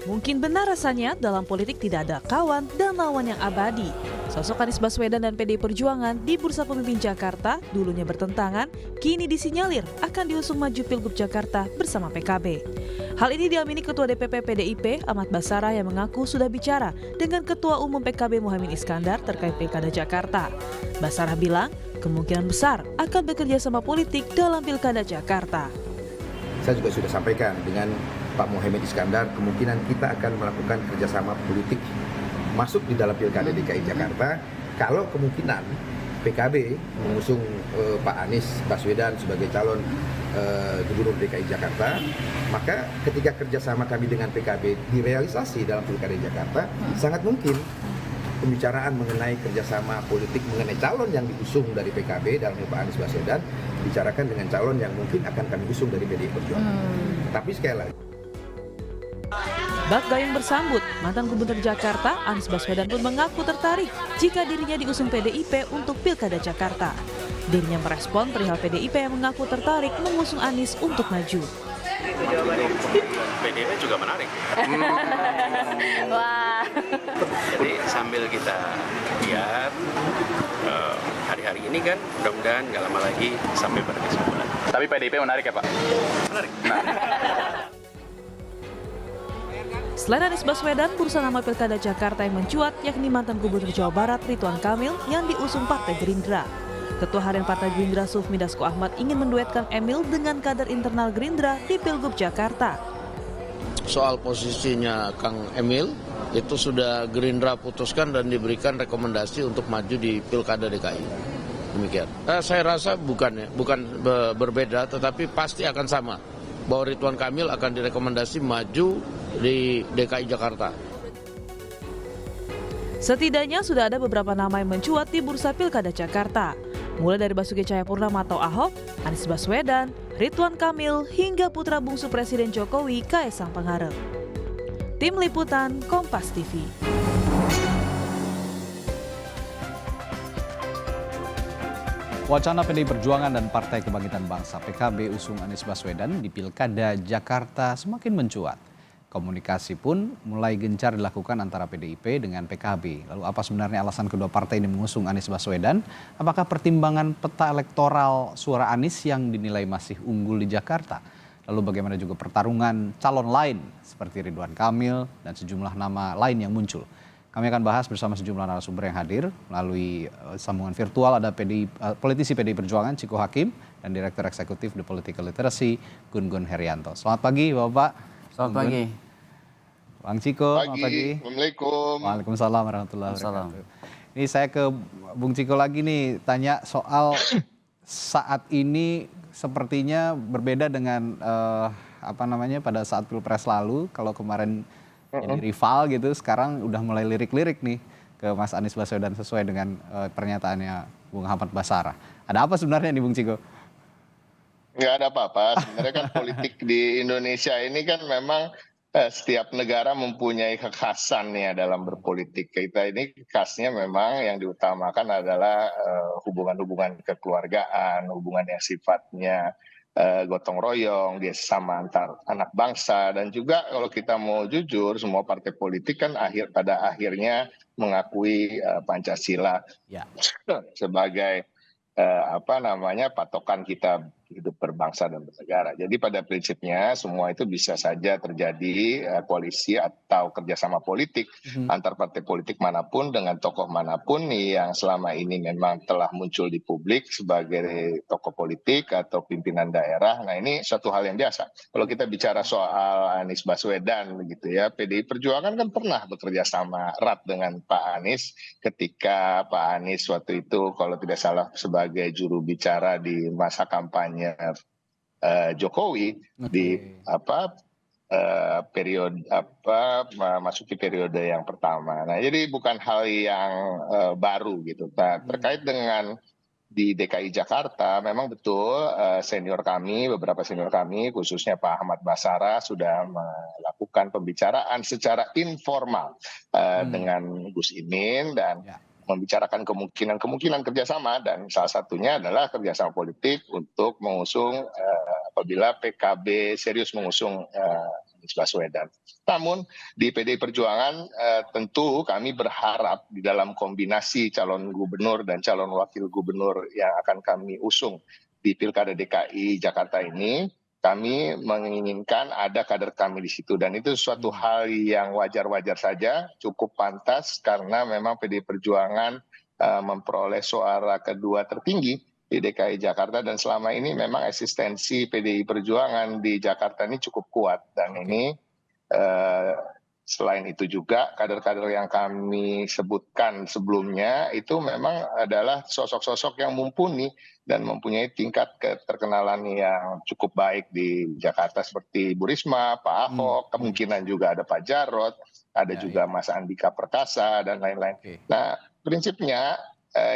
Mungkin benar rasanya dalam politik tidak ada kawan dan lawan yang abadi. Sosok Anies Baswedan dan PDI Perjuangan di Bursa Pemimpin Jakarta dulunya bertentangan, kini disinyalir akan diusung maju Pilgub Jakarta bersama PKB. Hal ini diamini Ketua DPP PDIP Ahmad Basarah yang mengaku sudah bicara dengan Ketua Umum PKB Muhaimin Iskandar terkait Pilkada Jakarta. Basarah bilang kemungkinan besar akan bekerja sama politik dalam Pilkada Jakarta. Saya juga sudah sampaikan dengan Pak Muhaimin Iskandar, kemungkinan kita akan melakukan kerjasama politik masuk di dalam Pilkada DKI Jakarta. Kalau kemungkinan PKB mengusung Pak Anies Baswedan sebagai calon Gubernur DKI Jakarta, maka ketika kerjasama kami dengan PKB direalisasi dalam Pilkada Jakarta, sangat mungkin pembicaraan mengenai kerjasama politik mengenai calon yang diusung dari PKB dalam Pak Anies Baswedan bicarakan dengan calon yang mungkin akan kami usung dari PDI Perjuangan. Tapi sekali lagi, Bak gayung bersambut, mantan Gubernur Jakarta Anies Baswedan pun mengaku tertarik jika dirinya diusung PDIP untuk Pilkada Jakarta. Dirinya merespon perihal PDIP yang mengaku tertarik mengusung Anies untuk maju. PDIP juga menarik. Wah. Jadi sambil kita lihat hari-hari ini kan mudah-mudahan nggak lama lagi sampai pada kesimpulan. Tapi PDIP menarik ya Pak? Menarik. Selain Anies Baswedan, bursa nama Pilkada Jakarta yang mencuat yakni mantan Gubernur Jawa Barat Ridwan Kamil yang diusung Partai Gerindra. Ketua Harian Partai Gerindra Sufmi Dasko Ahmad ingin menduetkan Emil dengan kader internal Gerindra di Pilgub Jakarta. Soal posisinya Kang Emil itu sudah Gerindra putuskan dan diberikan rekomendasi untuk maju di Pilkada DKI. Demikian. Saya rasa bukan berbeda, tetapi pasti akan sama. Bahwa Ridwan Kamil akan direkomendasi maju di DKI Jakarta. Setidaknya sudah ada beberapa nama yang mencuat di bursa Pilkada Jakarta. Mulai dari Basuki Cahayapurnama atau Ahok, Anies Baswedan, Ridwan Kamil, hingga putra bungsu Presiden Jokowi, Kaesang Pangarep. Tim Liputan, Kompas TV. Wacana PDI Perjuangan dan Partai Kebangkitan Bangsa PKB usung Anies Baswedan di Pilkada Jakarta semakin mencuat. Komunikasi pun mulai gencar dilakukan antara PDIP dengan PKB. Lalu apa sebenarnya alasan kedua partai ini mengusung Anies Baswedan? Apakah pertimbangan peta elektoral suara Anies yang dinilai masih unggul di Jakarta? Lalu bagaimana juga pertarungan calon lain seperti Ridwan Kamil dan sejumlah nama lain yang muncul? Kami akan bahas bersama sejumlah narasumber yang hadir melalui sambungan virtual. Ada politisi PDI Perjuangan Ciko Hakim dan Direktur Eksekutif The Political Literacy Gun Gun Herianto. Selamat pagi Bapak. Selamat pagi. Bang Ciko, selamat pagi. Assalamualaikum. Waalaikumsalam warahmatullahi wabarakatuh. Ini saya ke Bung Ciko lagi nih, tanya soal saat ini sepertinya berbeda dengan pada saat Pilpres lalu. Kalau kemarin jadi rival gitu, sekarang udah mulai lirik-lirik nih ke Mas Anies Baswedan sesuai dengan pernyataannya Bung Ahmad Basarah. Ada apa sebenarnya nih Bung Ciko? Nggak ada apa-apa. Sebenarnya kan politik di Indonesia ini kan memang setiap negara mempunyai kekhasan ya dalam berpolitik. Kita ini khasnya memang yang diutamakan adalah hubungan-hubungan kekeluargaan, hubungan yang sifatnya gotong royong, dia sama antar anak bangsa, dan juga kalau kita mau jujur semua partai politik kan pada akhirnya mengakui Pancasila sebagai patokan kita hidup berbangsa dan bernegara. Jadi pada prinsipnya semua itu bisa saja terjadi koalisi atau kerjasama politik antar partai politik manapun dengan tokoh manapun yang selama ini memang telah muncul di publik sebagai tokoh politik atau pimpinan daerah. Nah ini suatu hal yang biasa. Kalau kita bicara soal Anies Baswedan begitu ya, PDI Perjuangan kan pernah bekerja sama erat dengan Pak Anies ketika Pak Anies waktu itu kalau tidak salah sebagai juru bicara di masa kampanye Jokowi di periode memasuki periode yang pertama. Nah, jadi bukan hal yang baru gitu. Nah, terkait dengan di DKI Jakarta, memang betul beberapa senior kami, khususnya Pak Ahmad Basarah sudah melakukan pembicaraan secara informal dengan Gus Imin dan membicarakan kemungkinan kerjasama, dan salah satunya adalah kerjasama politik untuk mengusung apabila PKB serius mengusung Anies Baswedan. Namun di PDI Perjuangan tentu kami berharap di dalam kombinasi calon gubernur dan calon wakil gubernur yang akan kami usung di Pilkada DKI Jakarta ini, kami menginginkan ada kader kami di situ, dan itu suatu hal yang wajar-wajar saja, cukup pantas karena memang PDI Perjuangan memperoleh suara kedua tertinggi di DKI Jakarta, dan selama ini memang eksistensi PDI Perjuangan di Jakarta ini cukup kuat, dan ini selain itu juga kader-kader yang kami sebutkan sebelumnya itu memang adalah sosok-sosok yang mumpuni dan mempunyai tingkat keterkenalan yang cukup baik di Jakarta, seperti Bu Risma, Pak Ahok, kemungkinan juga ada Pak Jarod, ada juga Mas Andika Perkasa dan lain-lain. Nah, prinsipnya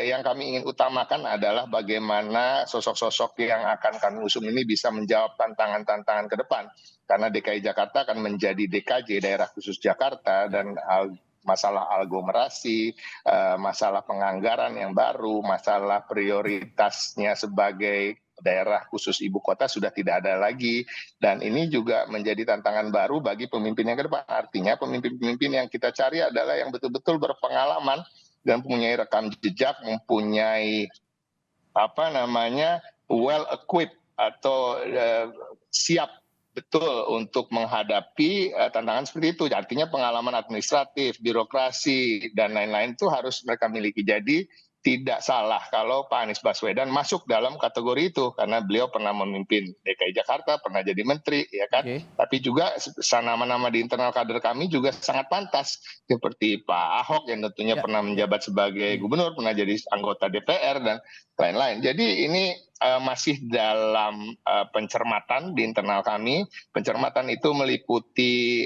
yang kami ingin utamakan adalah bagaimana sosok-sosok yang akan kami usung ini bisa menjawab tantangan-tantangan ke depan. Karena DKI Jakarta akan menjadi DKJ, daerah khusus Jakarta, dan masalah aglomerasi, masalah penganggaran yang baru, masalah prioritasnya sebagai daerah khusus ibu kota sudah tidak ada lagi, dan ini juga menjadi tantangan baru bagi pemimpin yang ke depan. Artinya pemimpin-pemimpin yang kita cari adalah yang betul-betul berpengalaman dan mempunyai rekam jejak, mempunyai well equipped atau siap betul untuk menghadapi tantangan seperti itu. Artinya pengalaman administratif, birokrasi, dan lain-lain itu harus mereka miliki. Jadi tidak salah kalau Pak Anies Baswedan masuk dalam kategori itu, karena beliau pernah memimpin DKI Jakarta, pernah jadi menteri, ya kan. Tapi juga nama-nama di internal kader kami juga sangat pantas, seperti Pak Ahok yang tentunya pernah menjabat sebagai gubernur, pernah jadi anggota DPR dan lain-lain. Jadi ini masih dalam pencermatan di internal kami. Pencermatan itu meliputi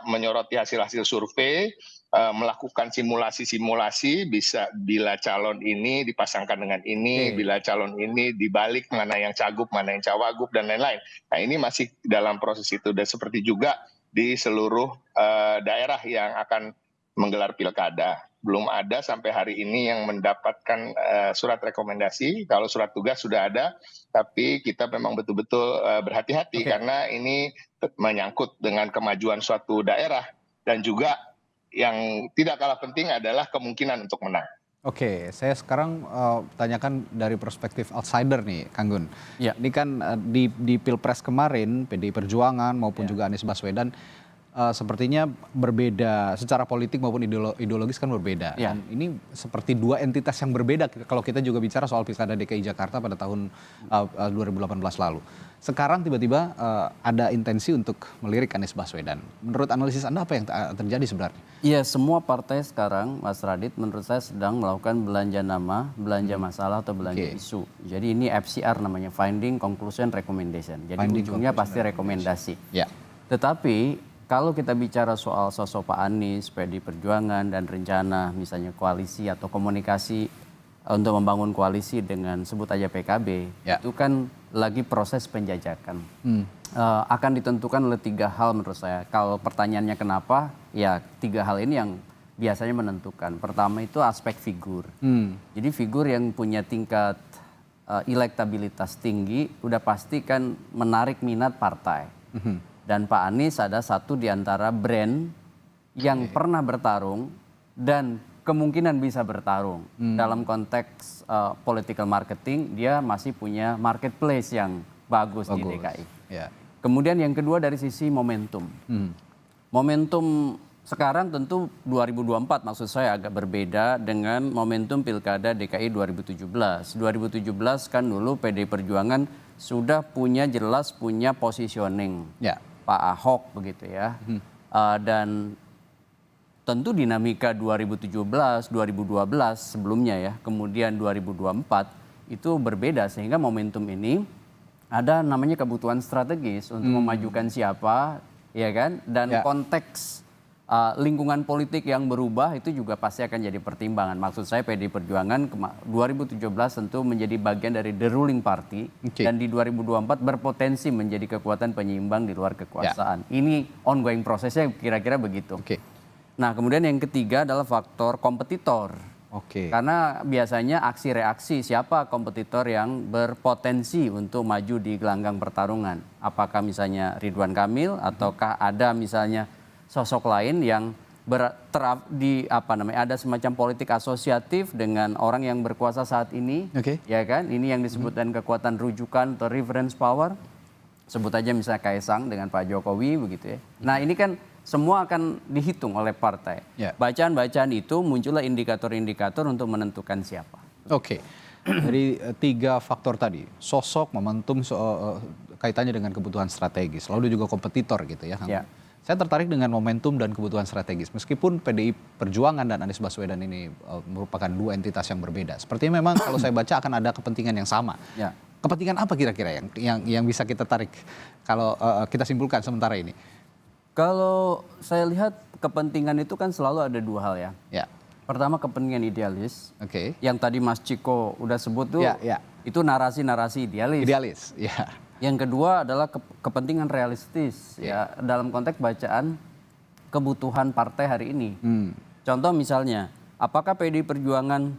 menyoroti hasil-hasil survei, melakukan simulasi-simulasi, bisa bila calon ini dipasangkan dengan ini, bila calon ini dibalik, mana yang cagup, mana yang cawagup, dan lain-lain. Nah, ini masih dalam proses itu, dan seperti juga di seluruh daerah yang akan menggelar pilkada. Belum ada sampai hari ini yang mendapatkan surat rekomendasi. Kalau surat tugas sudah ada, tapi kita memang betul-betul berhati-hati karena ini menyangkut dengan kemajuan suatu daerah, dan juga yang tidak kalah penting adalah kemungkinan untuk menang. Oke, saya sekarang tanyakan dari perspektif outsider nih, Kang Gun. Ini kan di Pilpres kemarin, PDI Perjuangan maupun juga Anies Baswedan sepertinya berbeda secara politik maupun ideologis kan berbeda. Dan ini seperti dua entitas yang berbeda kalau kita juga bicara soal Pilkada DKI Jakarta pada tahun 2018 lalu. Sekarang tiba-tiba ada intensi untuk melirik Anies Baswedan. Menurut analisis Anda apa yang terjadi sebenarnya? Iya, semua partai sekarang, Mas Radit, menurut saya sedang melakukan belanja nama, belanja masalah atau belanja isu. Jadi ini FCR namanya, Finding, Conclusion, Recommendation. Jadi ujungnya pasti rekomendasi. Tetapi kalau kita bicara soal sosok Pak Anies, PDI Perjuangan, dan rencana misalnya koalisi atau komunikasi untuk membangun koalisi dengan sebut aja PKB, itu kan lagi proses penjajakan. Akan ditentukan oleh 3 hal menurut saya. Kalau pertanyaannya kenapa, ya 3 hal ini yang biasanya menentukan. Pertama itu aspek figur. Jadi figur yang punya tingkat elektabilitas tinggi udah pasti kan menarik minat partai. Dan Pak Anies ada satu di antara brand yang pernah bertarung dan kemungkinan bisa bertarung. Dalam konteks political marketing, dia masih punya marketplace yang bagus. Di DKI. Kemudian yang kedua dari sisi momentum. Momentum sekarang tentu 2024 maksud saya agak berbeda dengan momentum Pilkada DKI 2017. 2017 kan dulu PDI Perjuangan sudah jelas punya positioning. Pak Ahok begitu ya. Dan tentu dinamika 2017, 2012 sebelumnya ya, kemudian 2024 itu berbeda, sehingga momentum ini ada namanya kebutuhan strategis untuk memajukan siapa, ya kan? Dan konteks lingkungan politik yang berubah itu juga pasti akan jadi pertimbangan. Maksud saya PDI Perjuangan 2017 tentu menjadi bagian dari the ruling party, dan di 2024 berpotensi menjadi kekuatan penyeimbang di luar kekuasaan. Ini ongoing prosesnya kira-kira begitu. Nah, kemudian yang ketiga adalah faktor kompetitor. Oke. Karena biasanya aksi reaksi siapa kompetitor yang berpotensi untuk maju di gelanggang pertarungan. Apakah misalnya Ridwan Kamil ataukah ada misalnya sosok lain yang ada semacam politik asosiatif dengan orang yang berkuasa saat ini. Oke. Ya kan? Ini yang disebutkan kekuatan rujukan atau reference power. Sebut aja misalnya Kaisang dengan Pak Jokowi begitu ya. Nah, ini kan semua akan dihitung oleh partai. Ya. Bacaan-bacaan itu muncullah indikator-indikator untuk menentukan siapa. Oke. Dari 3 faktor tadi, sosok, momentum, kaitannya dengan kebutuhan strategis, lalu juga kompetitor gitu ya. Ya. Saya tertarik dengan momentum dan kebutuhan strategis. Meskipun PDI Perjuangan dan Anies Baswedan ini merupakan 2 entitas yang berbeda. Sepertinya memang kalau saya baca akan ada kepentingan yang sama. Ya. Kepentingan apa kira-kira yang bisa kita tarik kalau kita simpulkan sementara ini? Kalau saya lihat kepentingan itu kan selalu ada 2 hal ya. Ya. Pertama kepentingan idealis. Oke. Yang tadi Mas Ciko udah sebut tuh, Ya. itu narasi-narasi idealis. Idealis, ya. Yang kedua adalah kepentingan realistis ya dalam konteks bacaan kebutuhan partai hari ini. Contoh misalnya, apakah PDI Perjuangan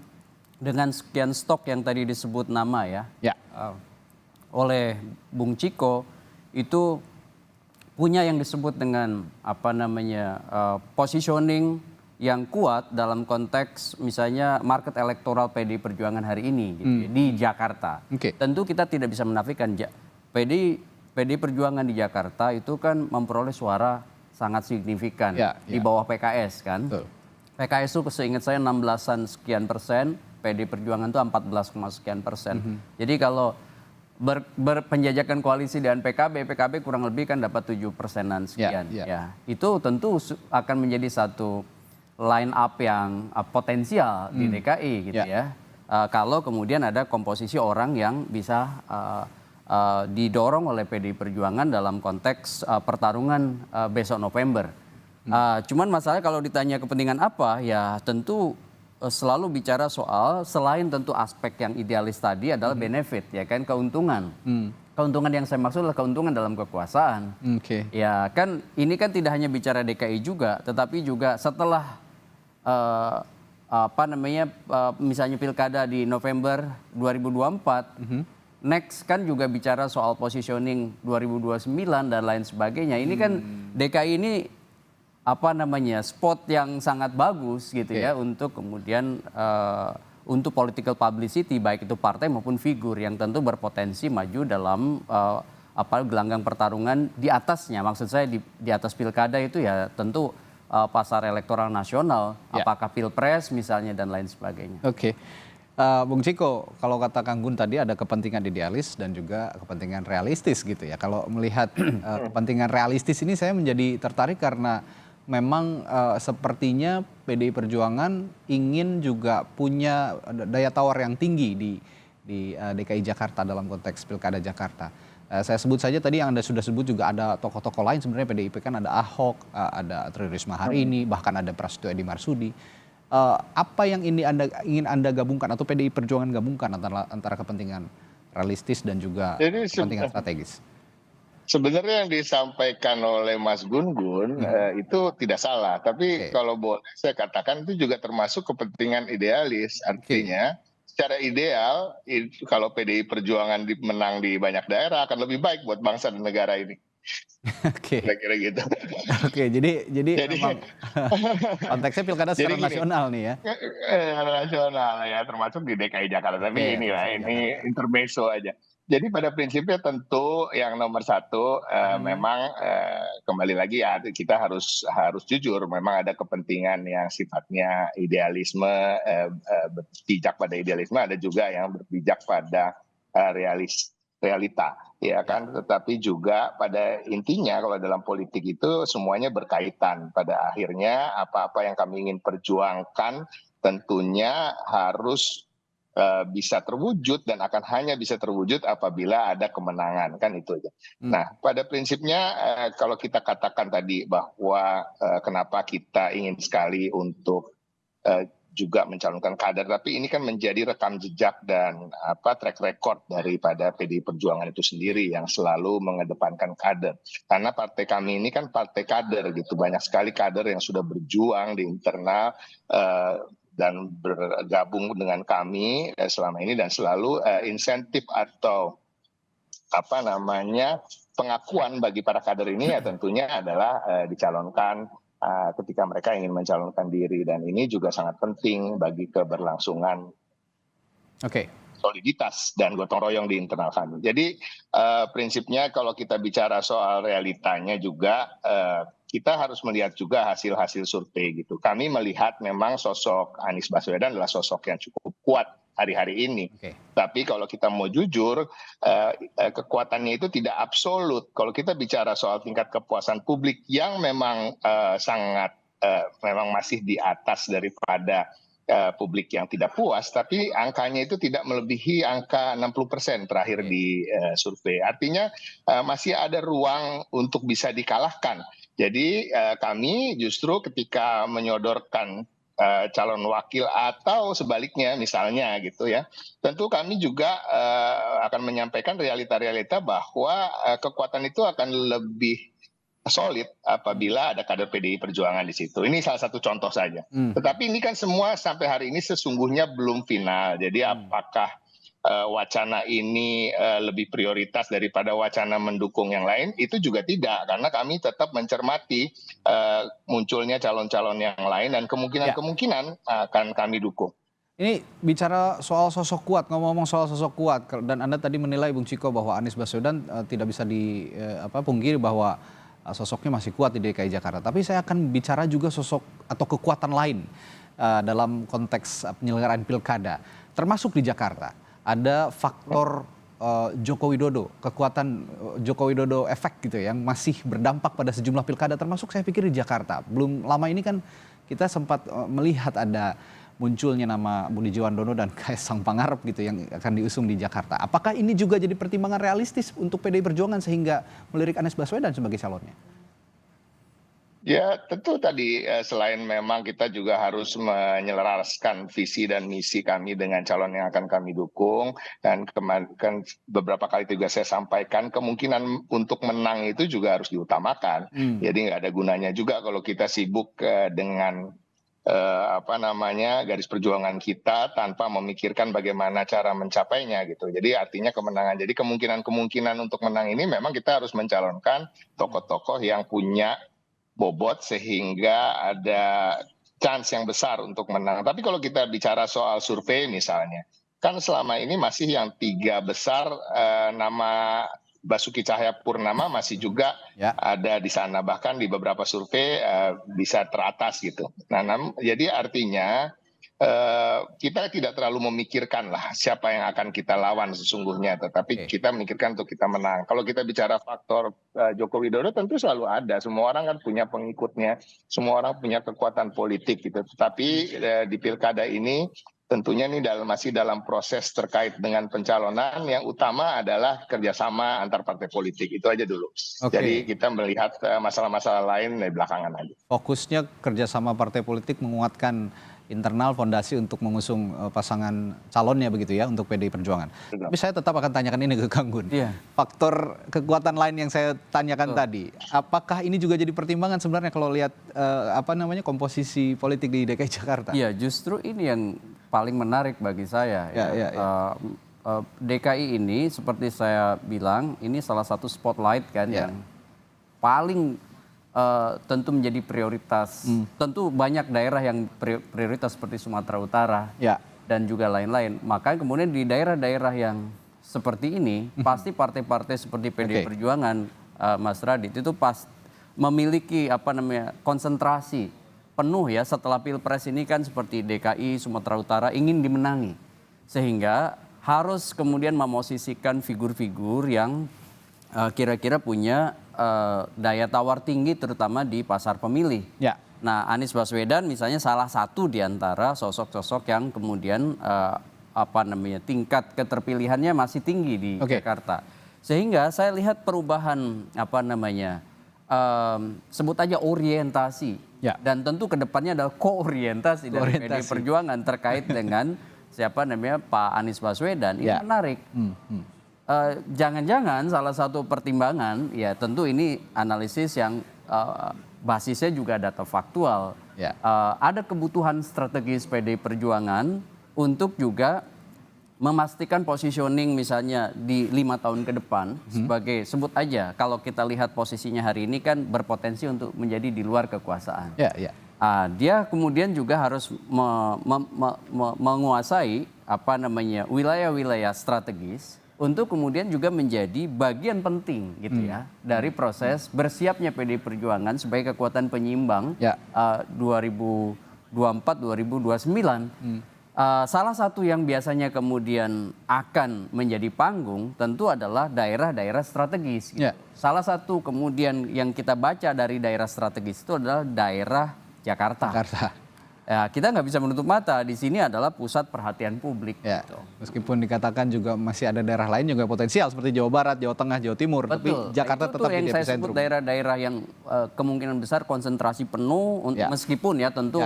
dengan sekian stok yang tadi disebut nama Ya. oleh Bung Ciko itu punya yang disebut dengan positioning yang kuat dalam konteks misalnya market elektoral PDI Perjuangan hari ini gitu ya, di Jakarta. Oke. Tentu kita tidak bisa menafikan PDI Perjuangan di Jakarta itu kan memperoleh suara sangat signifikan di bawah PKS kan. Betul. PKS itu seingat saya 16-an sekian persen, PDI Perjuangan itu 14, sekian persen. Jadi kalau berpenjajakan koalisi dengan PKB kurang lebih kan dapat 7%-an sekian. Ya, itu tentu akan menjadi satu line up yang potensial di DKI gitu ya. Kalau kemudian ada komposisi orang yang bisa didorong oleh PDI Perjuangan dalam konteks pertarungan besok November. Cuman masalahnya kalau ditanya kepentingan apa, ya tentu selalu bicara soal selain tentu aspek yang idealis tadi adalah benefit ya kan, keuntungan. Keuntungan yang saya maksud adalah keuntungan dalam kekuasaan. Oke. Ya kan ini kan tidak hanya bicara DKI juga, tetapi juga setelah misalnya pilkada di November 2024, next kan juga bicara soal positioning 2029 dan lain sebagainya. Ini kan DKI ini spot yang sangat bagus gitu ya untuk kemudian untuk political publicity baik itu partai maupun figur yang tentu berpotensi maju dalam gelanggang pertarungan di atasnya. Maksud saya di atas pilkada itu ya tentu pasar elektoral nasional, apakah pilpres misalnya dan lain sebagainya. Oke. Bung Ciko, kalau kata Kang Gun tadi ada kepentingan idealis dan juga kepentingan realistis gitu ya. Kalau melihat kepentingan realistis ini saya menjadi tertarik karena memang sepertinya PDI Perjuangan ingin juga punya daya tawar yang tinggi di DKI Jakarta dalam konteks Pilkada Jakarta. Saya sebut saja tadi yang Anda sudah sebut juga ada tokoh-tokoh lain sebenarnya PDIP kan ada Ahok, ada Tri Risma hari ini, bahkan ada Prasetyo Edi Marsudi. Apa yang ini ingin Anda gabungkan atau PDI Perjuangan gabungkan antara kepentingan realistis dan juga kepentingan strategis? Sebenarnya yang disampaikan oleh Mas Gun-Gun itu tidak salah, tapi kalau boleh saya katakan itu juga termasuk kepentingan idealis. Artinya secara ideal kalau PDI Perjuangan menang di banyak daerah akan lebih baik buat bangsa dan negara ini. Oke. Kira-kira gitu. Oke, jadi memang konteksnya pilkada secara nasional nih ya. Nasional ya, termasuk di DKI Jakarta. Tapi ini intermezzo aja. Jadi pada prinsipnya tentu yang nomor satu memang kembali lagi ya kita harus jujur, memang ada kepentingan yang sifatnya idealisme, berpijak pada idealisme, ada juga yang berpijak pada realita, ya kan. Tetapi juga pada intinya kalau dalam politik itu semuanya berkaitan. Pada akhirnya apa-apa yang kami ingin perjuangkan tentunya harus bisa terwujud dan akan hanya bisa terwujud apabila ada kemenangan, kan itu aja. Nah, pada prinsipnya kalau kita katakan tadi bahwa kenapa kita ingin sekali untuk juga mencalonkan kader, tapi ini kan menjadi rekam jejak dan track record daripada PDI Perjuangan itu sendiri yang selalu mengedepankan kader. Karena partai kami ini kan partai kader gitu, banyak sekali kader yang sudah berjuang di internal dan bergabung dengan kami selama ini, dan selalu insentif atau pengakuan bagi para kader ini ya tentunya adalah dicalonkan ketika mereka ingin mencalonkan diri, dan ini juga sangat penting bagi keberlangsungan soliditas dan gotong royong di internal kami. Jadi prinsipnya kalau kita bicara soal realitanya juga kita harus melihat juga hasil-hasil survei gitu. Kami melihat memang sosok Anies Baswedan adalah sosok yang cukup kuat hari-hari ini. Tapi kalau kita mau jujur, kekuatannya itu tidak absolut. Kalau kita bicara soal tingkat kepuasan publik yang memang sangat memang masih di atas daripada publik yang tidak puas, tapi angkanya itu tidak melebihi angka 60% terakhir di survei. Artinya masih ada ruang untuk bisa dikalahkan. Jadi kami justru ketika menyodorkan calon wakil atau sebaliknya misalnya gitu ya, tentu kami juga akan menyampaikan realita-realita bahwa kekuatan itu akan lebih solid apabila ada kader PDI Perjuangan di situ. Ini salah satu contoh saja. Tetapi ini kan semua sampai hari ini sesungguhnya belum final. Jadi apakah wacana ini lebih prioritas daripada wacana mendukung yang lain, itu juga tidak, karena kami tetap mencermati munculnya calon-calon yang lain dan kemungkinan akan kami dukung. Ini bicara soal sosok kuat, ngomong-ngomong soal sosok kuat, dan Anda tadi menilai Bung Ciko bahwa Anies Baswedan tidak bisa dipungkiri bahwa sosoknya masih kuat di DKI Jakarta. Tapi saya akan bicara juga sosok atau kekuatan lain dalam konteks penyelenggaraan pilkada, termasuk di Jakarta. Ada faktor Joko Widodo, kekuatan Joko Widodo efek gitu yang masih berdampak pada sejumlah pilkada, termasuk saya pikir di Jakarta. Belum lama ini kan kita sempat melihat ada munculnya nama Budi Jiwandono dan Kaisang Pangarep gitu yang akan diusung di Jakarta. Apakah ini juga jadi pertimbangan realistis untuk PDI Perjuangan sehingga melirik Anies Baswedan sebagai calonnya? Ya tentu tadi selain memang kita juga harus menyelaraskan visi dan misi kami dengan calon yang akan kami dukung, dan kemarin beberapa kali juga saya sampaikan kemungkinan untuk menang itu juga harus diutamakan. Jadi nggak ada gunanya juga kalau kita sibuk dengan garis perjuangan kita tanpa memikirkan bagaimana cara mencapainya gitu. Jadi artinya kemenangan. Jadi kemungkinan untuk menang ini memang kita harus mencalonkan tokoh-tokoh yang punya bobot sehingga ada chance yang besar untuk menang. Tapi kalau kita bicara soal survei misalnya, kan selama ini masih yang 3 besar nama Basuki Cahayapurnama masih juga ada di sana, bahkan di beberapa survei bisa teratas gitu. Jadi artinya kita tidak terlalu memikirkan lah siapa yang akan kita lawan sesungguhnya, tetapi kita memikirkan untuk kita menang. Kalau kita bicara faktor Joko Widodo tentu selalu ada, semua orang kan punya pengikutnya, semua orang punya kekuatan politik gitu. Tetapi di pilkada ini tentunya ini masih dalam proses terkait dengan pencalonan, yang utama adalah kerjasama antar partai politik, itu aja dulu. Jadi kita melihat masalah-masalah lain dari belakangan aja. Fokusnya kerjasama partai politik menguatkan internal fondasi untuk mengusung pasangan calonnya begitu ya untuk PDI Perjuangan. Tapi saya tetap akan tanyakan ini ke Kang Gun. Faktor kekuatan lain yang saya tanyakan tadi, apakah ini juga jadi pertimbangan sebenarnya kalau lihat komposisi politik di DKI Jakarta? Iya, justru ini yang paling menarik bagi saya. DKI ini seperti saya bilang, ini salah satu spotlight kan yang paling tentu menjadi prioritas. Tentu banyak daerah yang prioritas seperti Sumatera Utara dan juga lain-lain. Maka kemudian di daerah-daerah yang seperti ini pasti partai-partai seperti PDI Perjuangan, Mas Radit, itu memiliki konsentrasi penuh ya setelah Pilpres ini kan seperti DKI, Sumatera Utara ingin dimenangi. Sehingga harus kemudian memosisikan figur-figur yang kira-kira punya daya tawar tinggi terutama di pasar pemilih. Nah, Anies Baswedan misalnya salah satu di antara sosok-sosok yang kemudian tingkat keterpilihannya masih tinggi di Jakarta. Sehingga saya lihat perubahan sebut aja orientasi Ya. Dan tentu kedepannya adalah koorientasi dari PDI Perjuangan terkait dengan siapa namanya Pak Anies Baswedan. Ini menarik. Jangan-jangan salah satu pertimbangan, ya tentu ini analisis yang basisnya juga data faktual. Ada kebutuhan strategis PDI Perjuangan untuk juga memastikan positioning misalnya di 5 tahun ke depan sebagai, sebut aja kalau kita lihat posisinya hari ini kan berpotensi untuk menjadi di luar kekuasaan. Dia kemudian juga harus menguasai apa namanya wilayah-wilayah strategis untuk kemudian juga menjadi bagian penting gitu ya dari proses bersiapnya PDI Perjuangan sebagai kekuatan penyimbang 2024-2029. Salah satu yang biasanya kemudian akan menjadi panggung tentu adalah daerah-daerah strategis. Gitu. Salah satu kemudian yang kita baca dari daerah strategis itu adalah daerah Jakarta. Ya, kita nggak bisa menutup mata, di sini adalah pusat perhatian publik. Gitu. Meskipun dikatakan juga masih ada daerah lain juga potensial seperti Jawa Barat, Jawa Tengah, Jawa Timur. Betul. Tapi Jakarta tetap yang jadi saya epicentrum. sebut daerah-daerah yang kemungkinan besar konsentrasi penuh, meskipun ya tentu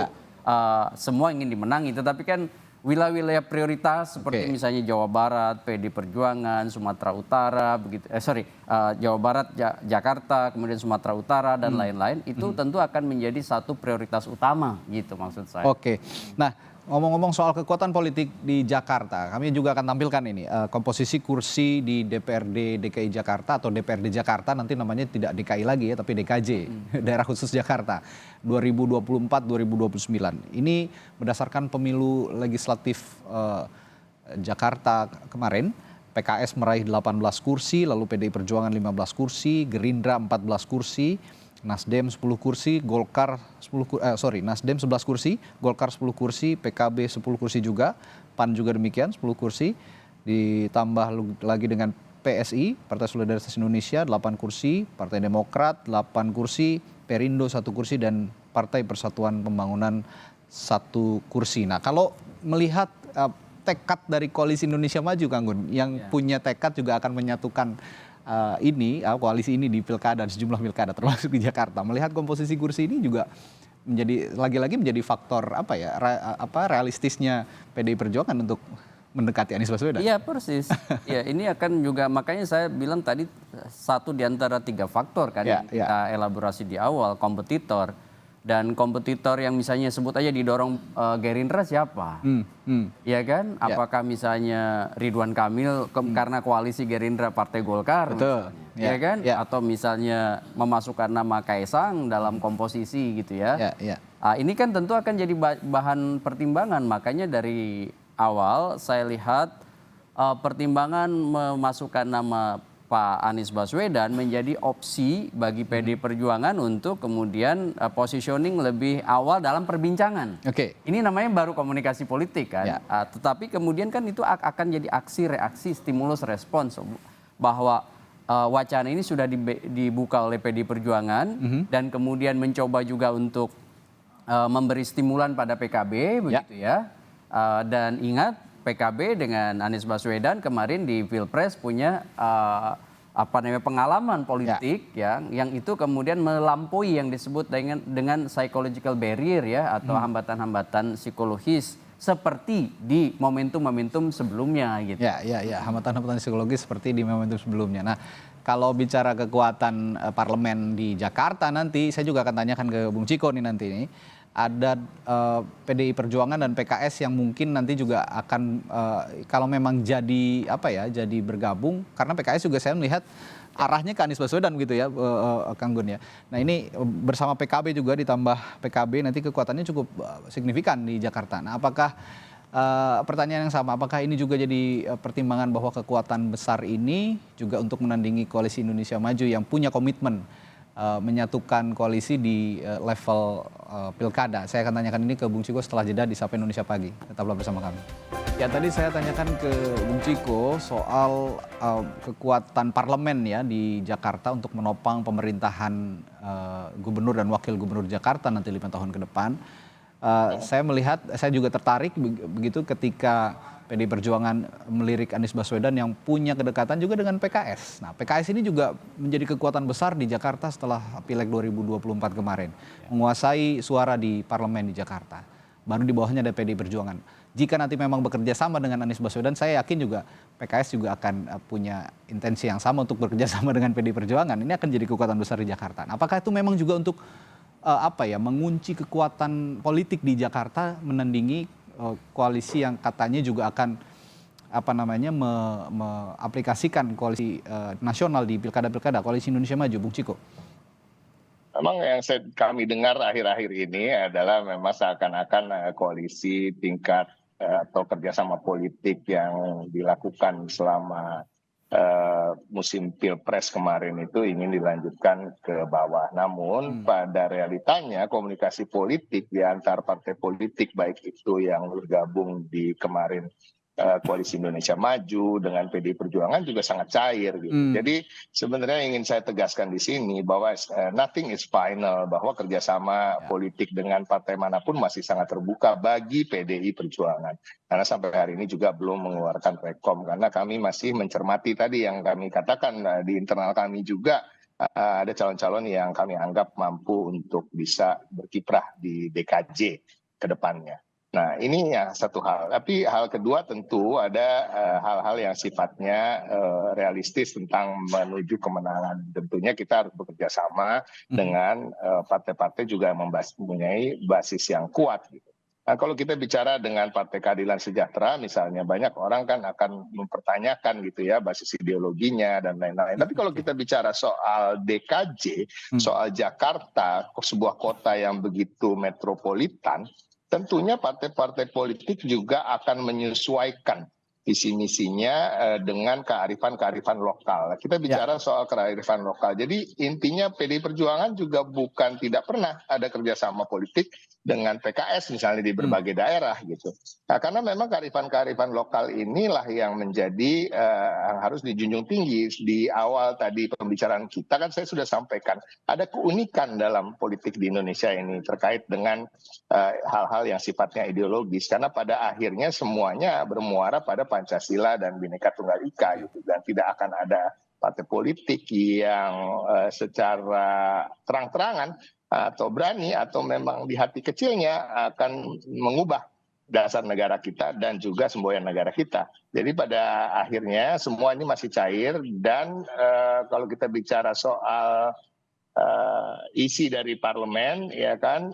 semua ingin dimenangi, tetapi kan wilayah-wilayah prioritas seperti misalnya Jawa Barat, PDI Perjuangan, Sumatera Utara, Jawa Barat, Jakarta, kemudian Sumatera Utara dan lain-lain itu tentu akan menjadi satu prioritas utama gitu maksud saya. Nah, ngomong-ngomong soal kekuatan politik di Jakarta, kami juga akan tampilkan ini komposisi kursi di DPRD DKI Jakarta atau DPRD Jakarta, nanti namanya tidak DKI lagi ya, tapi DKJ, Daerah Khusus Jakarta 2024-2029. Ini berdasarkan pemilu legislatif Jakarta kemarin, PKS meraih 18 kursi, lalu PDI Perjuangan 15 kursi, Gerindra 14 kursi, Nasdem 10 kursi, Nasdem 11 kursi, Golkar 10 kursi, PKB 10 kursi juga, PAN juga demikian 10 kursi, ditambah lagi dengan PSI, Partai Solidaritas Indonesia 8 kursi, Partai Demokrat 8 kursi, Perindo 1 kursi, dan Partai Persatuan Pembangunan 1 kursi. Nah, kalau melihat tekad dari Koalisi Indonesia Maju, Kang Gun, yang punya tekad juga akan menyatukan koalisi ini di pilkada, sejumlah pilkada termasuk di Jakarta. Melihat komposisi kursi ini juga menjadi lagi-lagi menjadi faktor realistisnya PDI Perjuangan untuk mendekati Anies Baswedan. Iya persis. Ya ini akan juga, makanya saya bilang tadi satu di antara 3 faktor kan yang kita elaborasi di awal, kompetitor. Dan kompetitor yang misalnya sebut aja didorong Gerindra siapa? Ya kan? Apakah misalnya Ridwan Kamil karena koalisi Gerindra Partai Golkar? Betul. Ya kan? Atau misalnya memasukkan nama Kaisang dalam komposisi gitu ya. Ini kan tentu akan jadi bahan pertimbangan. Makanya dari awal saya lihat pertimbangan memasukkan nama Pak Anies Baswedan menjadi opsi bagi PDI Perjuangan untuk kemudian positioning lebih awal dalam perbincangan. Ini namanya baru komunikasi politik kan. Tetapi kemudian kan itu akan jadi aksi reaksi stimulus respons bahwa wacana ini sudah dibuka oleh PDI Perjuangan dan kemudian mencoba juga untuk memberi stimulan pada PKB begitu ya. Dan ingat PKB dengan Anies Baswedan kemarin di Pilpres punya pengalaman politik yang itu kemudian melampaui yang disebut dengan psychological barrier ya atau hambatan-hambatan psikologis seperti di momentum-momentum sebelumnya gitu. Hambatan-hambatan psikologis seperti di momentum sebelumnya. Nah, kalau bicara kekuatan parlemen di Jakarta nanti, saya juga akan tanyakan ke Bung Ciko nih nanti nih. Ada PDI Perjuangan dan PKS yang mungkin nanti juga akan kalau memang jadi jadi bergabung, karena PKS juga saya melihat arahnya ke Anies Baswedan gitu ya, Kang Gun ya. Nah ini bersama PKB juga ditambah PKB nanti kekuatannya cukup signifikan di Jakarta. Nah apakah pertanyaan yang sama, apakah ini juga jadi pertimbangan bahwa kekuatan besar ini juga untuk menandingi Koalisi Indonesia Maju yang punya komitmen menyatukan koalisi di level pilkada? Saya akan tanyakan ini ke Bung Ciko setelah jeda di Sapa Indonesia Pagi. Tetaplah bersama kami. Ya, tadi saya tanyakan ke Bung Ciko soal kekuatan parlemen ya di Jakarta untuk menopang pemerintahan gubernur dan wakil gubernur Jakarta nanti 5 tahun ke depan. Saya melihat, saya juga tertarik begitu ketika PDI Perjuangan melirik Anies Baswedan yang punya kedekatan juga dengan PKS. Nah, PKS ini juga menjadi kekuatan besar di Jakarta setelah Pileg 2024 kemarin. Menguasai suara di parlemen di Jakarta. Baru di bawahnya ada PDI Perjuangan. Jika nanti memang bekerja sama dengan Anies Baswedan, saya yakin juga PKS juga akan punya intensi yang sama untuk bekerja sama dengan PDI Perjuangan. Ini akan jadi kekuatan besar di Jakarta. Nah, apakah itu memang juga untuk mengunci kekuatan politik di Jakarta menandingi koalisi yang katanya juga akan aplikasikan koalisi nasional di pilkada-pilkada, Koalisi Indonesia Maju, Bung Ciko? Memang yang kami dengar akhir-akhir ini adalah memang seakan-akan koalisi tingkat atau kerjasama politik yang dilakukan selama musim Pilpres kemarin itu ingin dilanjutkan ke bawah. Namun pada realitanya komunikasi politik di antar partai politik baik itu yang bergabung di kemarin Koalisi Indonesia Maju dengan PDI Perjuangan juga sangat cair gitu. Jadi sebenarnya ingin saya tegaskan di sini bahwa nothing is final, bahwa kerjasama politik dengan partai manapun masih sangat terbuka bagi PDI Perjuangan. Karena sampai hari ini juga belum mengeluarkan rekom, karena kami masih mencermati tadi yang kami katakan di internal kami juga ada calon-calon yang kami anggap mampu untuk bisa berkiprah di DKJ ke depannya. Nah, ini ya satu hal. Tapi hal kedua tentu ada hal-hal yang sifatnya realistis tentang menuju kemenangan. Tentunya kita harus bekerja sama dengan partai-partai juga yang mempunyai basis yang kuat gitu. Nah, kalau kita bicara dengan Partai Keadilan Sejahtera misalnya, banyak orang kan akan mempertanyakan gitu ya basis ideologinya dan lain-lain. Tapi kalau kita bicara soal DKJ, soal Jakarta, sebuah kota yang begitu metropolitan, tentunya partai-partai politik juga akan menyesuaikan visi misinya dengan kearifan-kearifan lokal. Kita bicara soal kearifan lokal. Jadi intinya PDI Perjuangan juga bukan tidak pernah ada kerjasama politik dengan PKS misalnya di berbagai daerah gitu. Nah, karena memang kearifan-kearifan lokal inilah yang menjadi yang harus dijunjung tinggi. Di awal tadi pembicaraan kita kan saya sudah sampaikan ada keunikan dalam politik di Indonesia ini terkait dengan hal-hal yang sifatnya ideologis, karena pada akhirnya semuanya bermuara pada Pancasila dan Bhinneka Tunggal Ika gitu, dan tidak akan ada partai politik yang secara terang-terangan atau berani atau memang di hati kecilnya akan mengubah dasar negara kita dan juga semboyan negara kita. Jadi pada akhirnya semua ini masih cair, dan kalau kita bicara soal isi dari parlemen ya kan,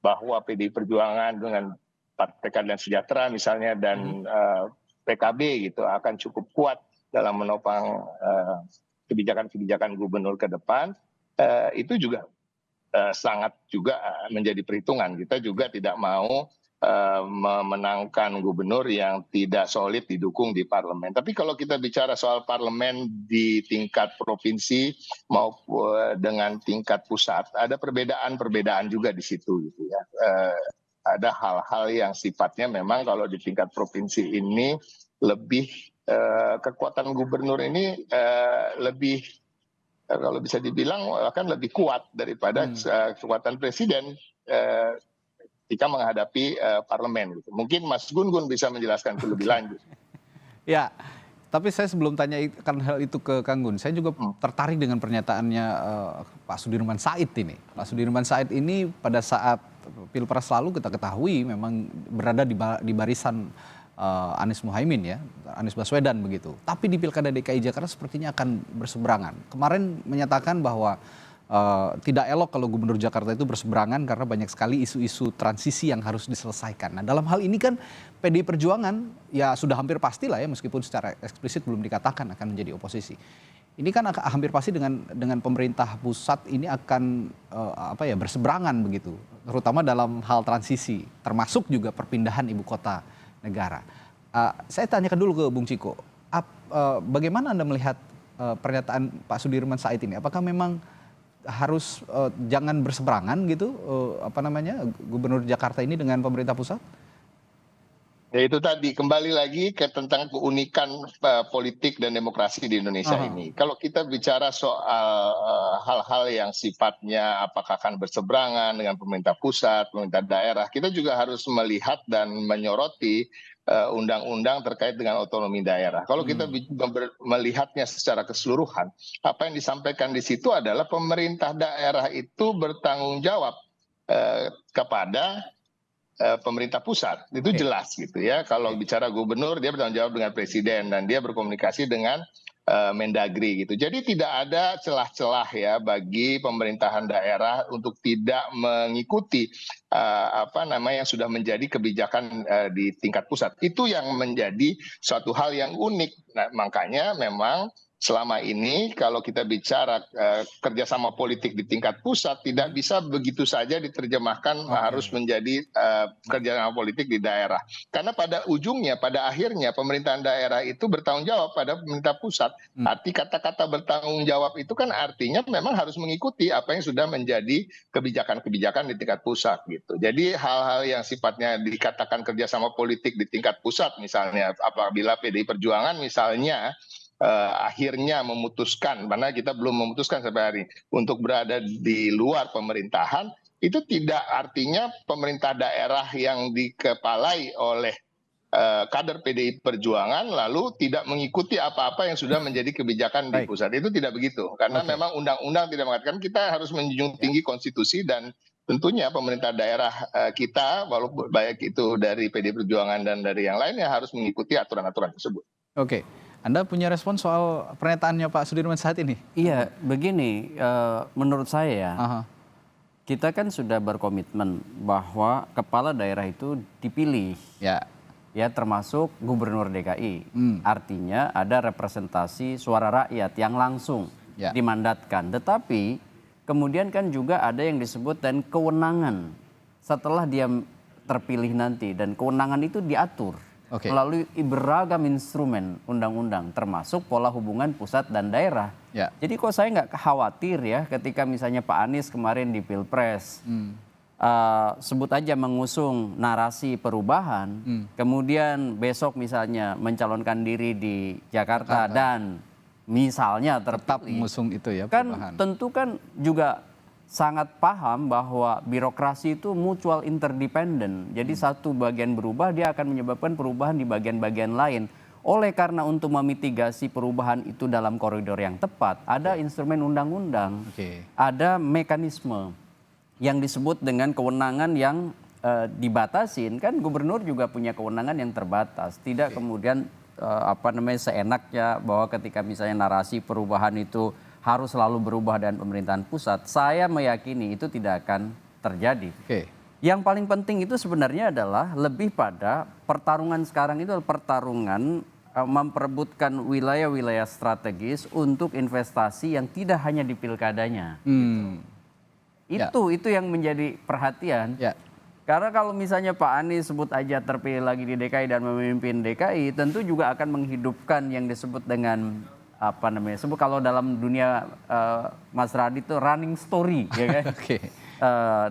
bahwa PDI Perjuangan dengan Partai Keadilan Sejahtera misalnya dan PKB gitu akan cukup kuat dalam menopang kebijakan-kebijakkan gubernur ke depan, itu juga sangat juga menjadi perhitungan. Kita juga tidak mau memenangkan gubernur yang tidak solid didukung di parlemen. Tapi kalau kita bicara soal parlemen di tingkat provinsi maupun dengan tingkat pusat, ada perbedaan-perbedaan juga di situ gitu ya. Ada hal-hal yang sifatnya memang kalau di tingkat provinsi ini lebih kekuatan gubernur ini lebih kalau bisa dibilang akan lebih kuat daripada kekuatan presiden ketika menghadapi parlemen. Gitu. Mungkin Mas Gun-Gun bisa menjelaskan itu lebih lanjut. Ya, tapi saya sebelum tanyakan hal itu ke Kang Gun, saya juga tertarik dengan pernyataannya Pak Sudirman Said ini. Pak Sudirman Said ini pada saat Pilpres lalu kita ketahui memang berada di barisan Anies Muhaimin ya, Anies Baswedan begitu. Tapi di Pilkada DKI Jakarta sepertinya akan berseberangan. Kemarin menyatakan bahwa tidak elok kalau Gubernur Jakarta itu berseberangan karena banyak sekali isu-isu transisi yang harus diselesaikan. Nah, dalam hal ini kan PDI Perjuangan ya sudah hampir pastilah ya, meskipun secara eksplisit belum dikatakan akan menjadi oposisi. Ini kan hampir pasti dengan pemerintah pusat ini akan berseberangan begitu, terutama dalam hal transisi, termasuk juga perpindahan ibu kota negara. Saya tanyakan dulu ke Bung Ciko, bagaimana Anda melihat pernyataan Pak Sudirman Said ini? Apakah memang harus jangan berseberangan gitu, Gubernur Jakarta ini dengan pemerintah pusat? Ya itu tadi kembali lagi ke tentang keunikan politik dan demokrasi di Indonesia ini. Kalau kita bicara soal hal-hal yang sifatnya apakah akan berseberangan dengan pemerintah pusat, pemerintah daerah, kita juga harus melihat dan menyoroti undang-undang terkait dengan otonomi daerah. Kalau kita melihatnya secara keseluruhan, apa yang disampaikan di situ adalah pemerintah daerah itu bertanggung jawab kepada pemerintah pusat, itu jelas gitu ya. Kalau bicara gubernur, dia bertanggung jawab dengan presiden dan dia berkomunikasi dengan Mendagri gitu. Jadi tidak ada celah-celah ya bagi pemerintahan daerah untuk tidak mengikuti apa namanya yang sudah menjadi kebijakan di tingkat pusat. Itu yang menjadi suatu hal yang unik. Nah, makanya memang selama ini kalau kita bicara kerjasama politik di tingkat pusat tidak bisa begitu saja diterjemahkan harus menjadi kerjasama politik di daerah. Karena pada ujungnya, pada akhirnya pemerintahan daerah itu bertanggung jawab pada pemerintah pusat. Arti kata-kata bertanggung jawab itu kan artinya memang harus mengikuti apa yang sudah menjadi kebijakan-kebijakan di tingkat pusat gitu. Jadi hal-hal yang sifatnya dikatakan kerjasama politik di tingkat pusat misalnya apabila PDI Perjuangan misalnya akhirnya memutuskan, karena kita belum memutuskan sampai hari ini, untuk berada di luar pemerintahan, itu tidak artinya pemerintah daerah yang dikepalai oleh kader PDI Perjuangan lalu tidak mengikuti apa-apa yang sudah menjadi kebijakan di pusat. Itu tidak begitu, karena memang undang-undang tidak mengatakan. Kita harus menjunjung tinggi konstitusi dan tentunya pemerintah daerah kita, walaupun baik itu dari PDI Perjuangan dan dari yang lainnya harus mengikuti aturan-aturan tersebut. Oke, Anda punya respon soal pernyataannya Pak Sudirman saat ini? Iya, begini, menurut saya ya, kita kan sudah berkomitmen bahwa kepala daerah itu dipilih, ya termasuk gubernur DKI. Artinya ada representasi suara rakyat yang langsung dimandatkan. Tetapi kemudian kan juga ada yang disebut dan kewenangan setelah dia terpilih nanti, dan kewenangan itu diatur melalui beragam instrumen undang-undang termasuk pola hubungan pusat dan daerah. Jadi kok saya nggak khawatir ya ketika misalnya Pak Anies kemarin di Pilpres sebut aja mengusung narasi perubahan, kemudian besok misalnya mencalonkan diri di Jakarta dan misalnya Tetap terpilih, mengusung itu ya kan perubahan. tentu kan juga sangat paham bahwa birokrasi itu mutual interdependent. Jadi satu bagian berubah, dia akan menyebabkan perubahan di bagian-bagian lain. Oleh karena untuk memitigasi perubahan itu dalam koridor yang tepat, ada instrumen undang-undang, ada mekanisme yang disebut dengan kewenangan yang dibatasin. Kan gubernur juga punya kewenangan yang terbatas. Tidak kemudian seenaknya bahwa ketika misalnya narasi perubahan itu harus selalu berubah dan pemerintahan pusat, saya meyakini itu tidak akan terjadi. Yang paling penting itu sebenarnya adalah lebih pada pertarungan sekarang itu pertarungan memperebutkan wilayah-wilayah strategis untuk investasi yang tidak hanya di pilkadanya. Itu yang menjadi perhatian. Karena kalau misalnya Pak Anies sebut aja terpilih lagi di DKI dan memimpin DKI, tentu juga akan menghidupkan yang disebut dengan sebut kalau dalam dunia Mas Radit itu running story, ya kan?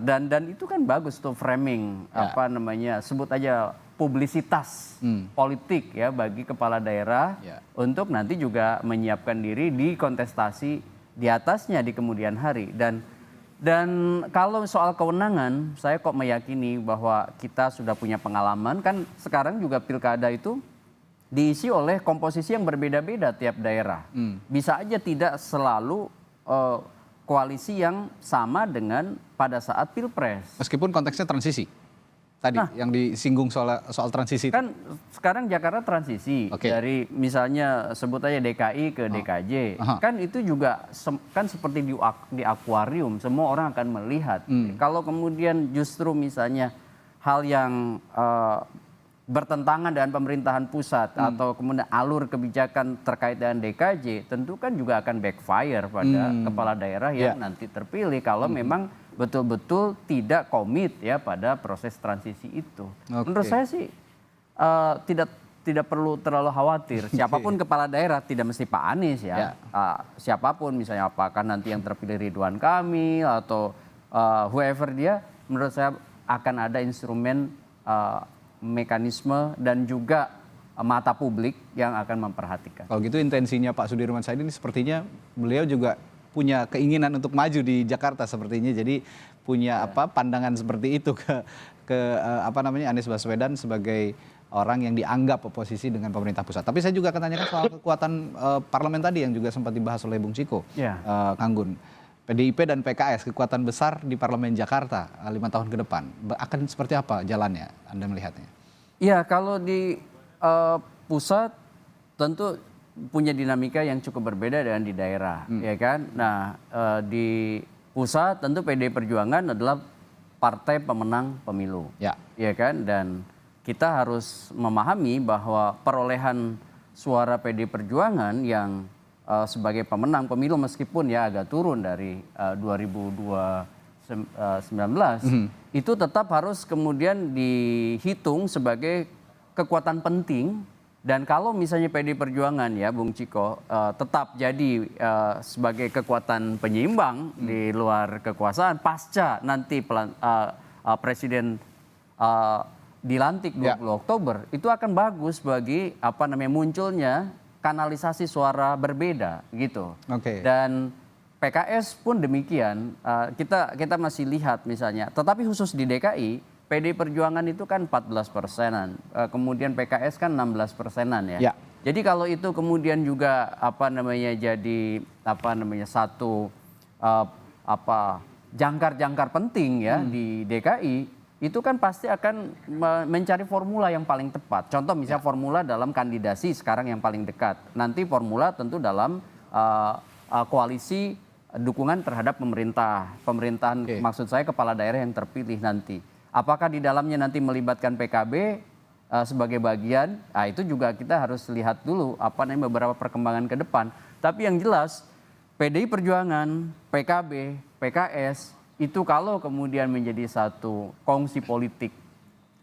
Dan itu kan bagus tuh framing, sebut aja publisitas politik ya bagi kepala daerah untuk nanti juga menyiapkan diri di kontestasi di atasnya di kemudian hari. Dan kalau soal kewenangan, saya kok meyakini bahwa kita sudah punya pengalaman, kan sekarang juga pilkada itu diisi oleh komposisi yang berbeda-beda tiap daerah. Bisa aja tidak selalu koalisi yang sama dengan pada saat Pilpres. Meskipun konteksnya transisi. Tadi yang disinggung soal transisi. Kan sekarang Jakarta transisi dari misalnya sebut aja DKI ke DKJ. Kan itu juga kan seperti di akuarium, semua orang akan melihat. Kalau kemudian justru misalnya hal yang bertentangan dengan pemerintahan pusat atau kemudian alur kebijakan terkait dengan DKJ, tentu kan juga akan backfire pada kepala daerah yang nanti terpilih kalau memang betul-betul tidak komit ya pada proses transisi itu. Menurut saya sih tidak perlu terlalu khawatir. Siapapun kepala daerah, tidak mesti Pak Anies ya. Siapapun misalnya apakah nanti yang terpilih Ridwan Kamil atau whoever dia, menurut saya akan ada instrumen mekanisme dan juga mata publik yang akan memperhatikan. Kalau gitu intensinya Pak Sudirman Said ini sepertinya beliau juga punya keinginan untuk maju di Jakarta sepertinya. Jadi punya pandangan seperti itu ke Anies Baswedan sebagai orang yang dianggap oposisi dengan pemerintah pusat. Tapi saya juga akan tanyakan soal kekuatan parlemen tadi yang juga sempat dibahas oleh Bung Ciko, Kang Gun. PDIP dan PKS, kekuatan besar di parlemen Jakarta 5 tahun ke depan. Akan seperti apa jalannya Anda melihatnya? Ya, kalau di pusat tentu punya dinamika yang cukup berbeda dengan di daerah, ya kan? Nah, di pusat tentu PDI Perjuangan adalah partai pemenang pemilu, ya kan? Dan kita harus memahami bahwa perolehan suara PDI Perjuangan yang sebagai pemenang pemilu meskipun ya agak turun dari 2019 itu tetap harus kemudian dihitung sebagai kekuatan penting. Dan kalau misalnya PDI Perjuangan ya Bung Ciko tetap jadi sebagai kekuatan penyeimbang di luar kekuasaan pasca nanti Presiden dilantik 20 Oktober itu akan bagus bagi munculnya kanalisasi suara berbeda gitu. Dan PKS pun demikian, kita masih lihat misalnya, tetapi khusus di DKI PDI Perjuangan itu kan 14%-an, kemudian PKS kan 16%-an ya. Jadi kalau itu kemudian juga jadi satu jangkar-jangkar penting ya di DKI, itu kan pasti akan mencari formula yang paling tepat. Contoh misalnya formula dalam kandidasi sekarang yang paling dekat. Nanti formula tentu dalam koalisi dukungan terhadap pemerintahan maksud saya kepala daerah yang terpilih nanti. Apakah di dalamnya nanti melibatkan PKB sebagai bagian? Nah, itu juga kita harus lihat dulu beberapa perkembangan ke depan. Tapi yang jelas PDI Perjuangan, PKB, PKS itu kalau kemudian menjadi satu kongsi politik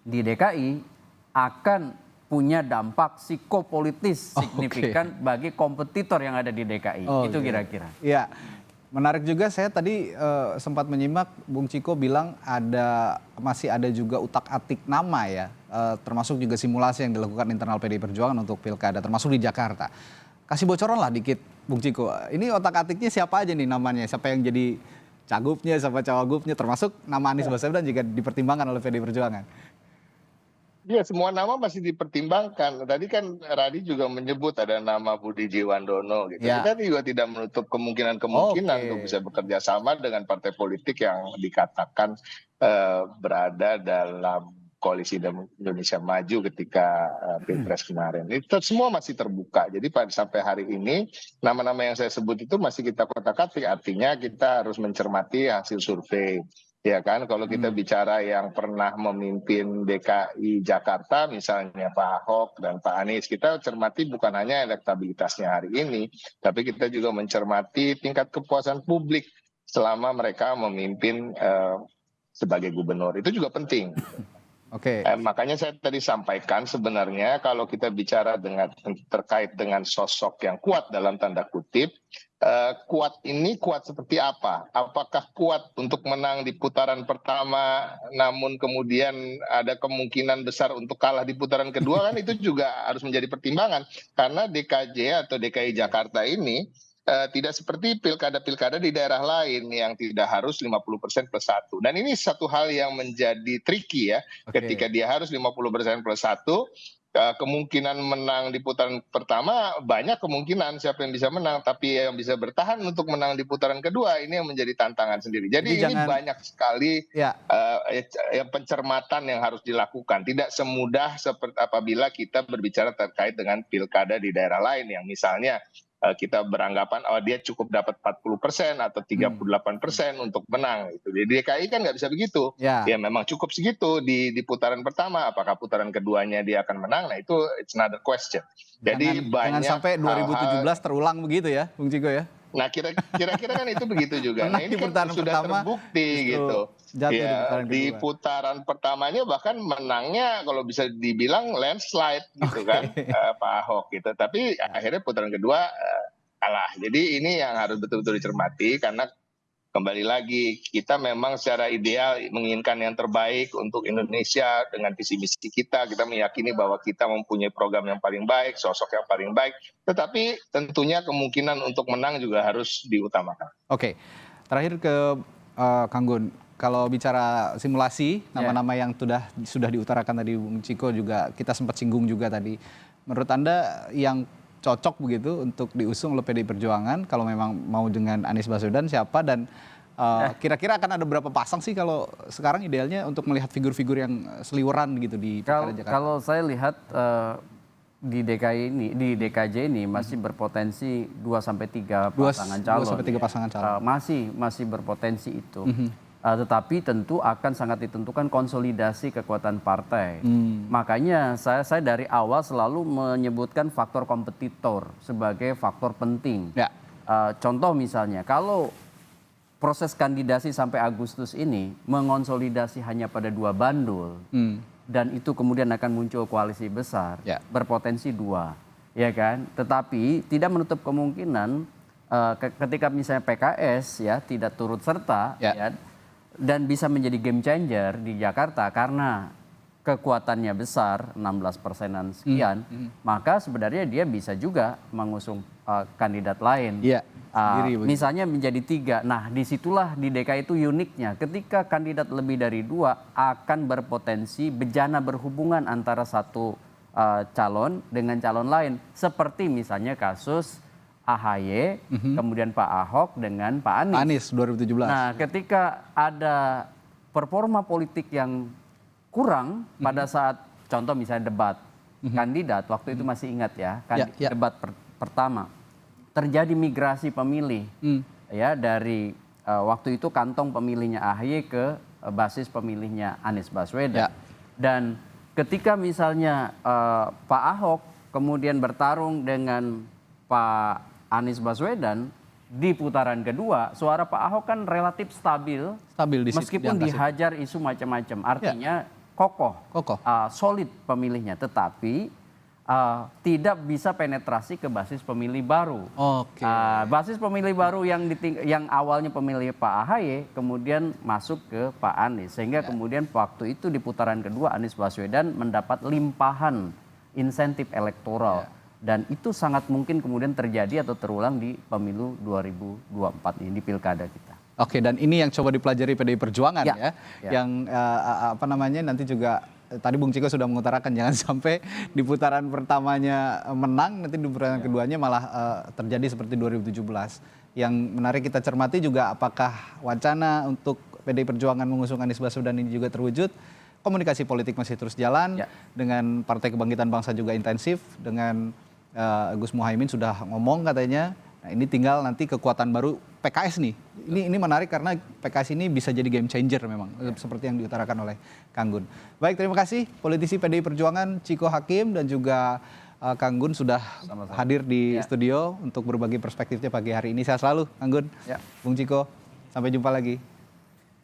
di DKI akan punya dampak psikopolitis signifikan bagi kompetitor yang ada di DKI. Itu kira-kira. Iya, menarik juga saya tadi sempat menyimak Bung Ciko bilang masih ada juga utak-atik nama ya, termasuk juga simulasi yang dilakukan internal PDI Perjuangan untuk pilkada, termasuk di Jakarta. Kasih bocoran lah dikit Bung Ciko, ini otak-atiknya siapa aja nih namanya, siapa yang jadi cagupnya, siapa cawagupnya, termasuk nama Anies Baswedan juga dipertimbangkan oleh PDI Perjuangan. Ya, semua nama masih dipertimbangkan. Tadi kan Radi juga menyebut ada nama Budi Jiwandono gitu. Kita juga tidak menutup kemungkinan untuk bisa bekerja sama dengan partai politik yang dikatakan berada dalam koalisi Indonesia Maju ketika Pilpres kemarin. Itu semua masih terbuka. Jadi sampai hari ini nama-nama yang saya sebut itu masih kita kotak-katik. Artinya kita harus mencermati hasil survei. Ya kan, kalau kita bicara yang pernah memimpin DKI Jakarta, misalnya Pak Ahok dan Pak Anies, kita cermati bukan hanya elektabilitasnya hari ini, tapi kita juga mencermati tingkat kepuasan publik selama mereka memimpin sebagai gubernur. Itu juga penting. Makanya saya tadi sampaikan sebenarnya kalau kita bicara terkait dengan sosok yang kuat dalam tanda kutip, kuat ini kuat seperti apa? Apakah kuat untuk menang di putaran pertama, namun kemudian ada kemungkinan besar untuk kalah di putaran kedua, kan itu juga harus menjadi pertimbangan. Karena DKJ atau DKI Jakarta ini tidak seperti pilkada-pilkada di daerah lain yang tidak harus 50% plus 1. Dan ini satu hal yang menjadi tricky ya. Ketika dia harus 50% plus 1, kemungkinan menang di putaran pertama banyak kemungkinan siapa yang bisa menang. Tapi yang bisa bertahan untuk menang di putaran kedua ini yang menjadi tantangan sendiri. Jadi ini banyak sekali pencermatan yang harus dilakukan. Tidak semudah seperti apabila kita berbicara terkait dengan pilkada di daerah lain yang misalnya kita beranggapan dia cukup dapat 40% atau 38% untuk menang. Di DKI kan nggak bisa begitu. Ya memang cukup segitu di putaran pertama. Apakah putaran keduanya dia akan menang? Nah itu it's another question. Jadi jangan sampai 2017 terulang begitu ya, Bung Ciko ya. Nah kira-kira kan itu begitu juga. Nah ini kan sudah terbukti gitu. Di putaran pertamanya bahkan menangnya kalau bisa dibilang landslide gitu kan Pak Ahok gitu. Tapi akhirnya putaran kedua kalah. Jadi ini yang harus betul-betul dicermati karena kembali lagi kita memang secara ideal menginginkan yang terbaik untuk Indonesia dengan visi misi kita meyakini bahwa kita mempunyai program yang paling baik, sosok yang paling baik, tetapi tentunya kemungkinan untuk menang juga harus diutamakan. Oke, terakhir ke Kang Gun, kalau bicara simulasi nama-nama yang sudah diutarakan tadi Bung Ciko juga kita sempat singgung juga tadi, menurut Anda yang cocok begitu untuk diusung oleh PDI Perjuangan kalau memang mau dengan Anies Baswedan siapa, dan kira-kira akan ada berapa pasang sih kalau sekarang idealnya untuk melihat figur-figur yang seliweran gitu di Pilkada Jakarta? Kalau saya lihat di DKJ ini masih berpotensi 2-3 pasangan calon. 2-3 pasangan calon. Masih berpotensi itu. Tetapi tentu akan sangat ditentukan konsolidasi kekuatan partai. Makanya saya dari awal selalu menyebutkan faktor kompetitor sebagai faktor penting. Ya. Contoh misalnya, kalau proses kandidasi sampai Agustus ini mengonsolidasi hanya pada 2 bandul, dan itu kemudian akan muncul koalisi besar, berpotensi 2, ya kan? Tetapi tidak menutup kemungkinan ketika misalnya PKS ya tidak turut serta, ya, dan bisa menjadi game changer di Jakarta karena kekuatannya besar 16%-an sekian, maka sebenarnya dia bisa juga mengusung kandidat lain. Misalnya menjadi 3. Nah, disitulah di DKI itu uniknya. Ketika kandidat lebih dari 2 akan berpotensi bejana berhubungan antara satu calon dengan calon lain. Seperti misalnya kasus AHY, kemudian Pak Ahok dengan Pak Anies. 2017. Nah, ketika ada performa politik yang kurang pada saat contoh misalnya debat kandidat, waktu itu masih ingat ya, debat pertama terjadi migrasi pemilih ya dari waktu itu kantong pemilihnya AHY ke basis pemilihnya Anies Baswedan. Dan ketika misalnya Pak Ahok kemudian bertarung dengan Pak Anies Baswedan di putaran kedua, suara Pak Ahok kan relatif stabil di meskipun dihajar isu macam-macam. Artinya kokoh. Solid pemilihnya, tetapi tidak bisa penetrasi ke basis pemilih baru. Basis pemilih baru yang awalnya pemilih Pak AHY kemudian masuk ke Pak Anies, sehingga kemudian waktu itu di putaran kedua Anies Baswedan mendapat limpahan insentif elektoral. Dan itu sangat mungkin kemudian terjadi atau terulang di pemilu 2024 ini, di pilkada kita. Oke, dan ini yang coba dipelajari PDI Perjuangan yang nanti juga tadi Bung Ciko sudah mengutarakan jangan sampai di putaran pertamanya menang, nanti di putaran keduanya malah terjadi seperti 2017. Yang menarik kita cermati juga apakah wacana untuk PDI Perjuangan mengusung Anies Baswedan ini juga terwujud. Komunikasi politik masih terus jalan, dengan Partai Kebangkitan Bangsa juga intensif, dengan Gus Muhaimin sudah ngomong katanya. Nah, ini tinggal nanti kekuatan baru PKS nih. Ini menarik karena PKS ini bisa jadi game changer memang, seperti yang diutarakan oleh Kang Gun. Baik, terima kasih politisi PDI Perjuangan Ciko Hakim dan juga Kang Gun sudah hadir di studio untuk berbagi perspektifnya pagi hari ini. Sehat selalu Kang Gun, Bung Ciko, sampai jumpa lagi.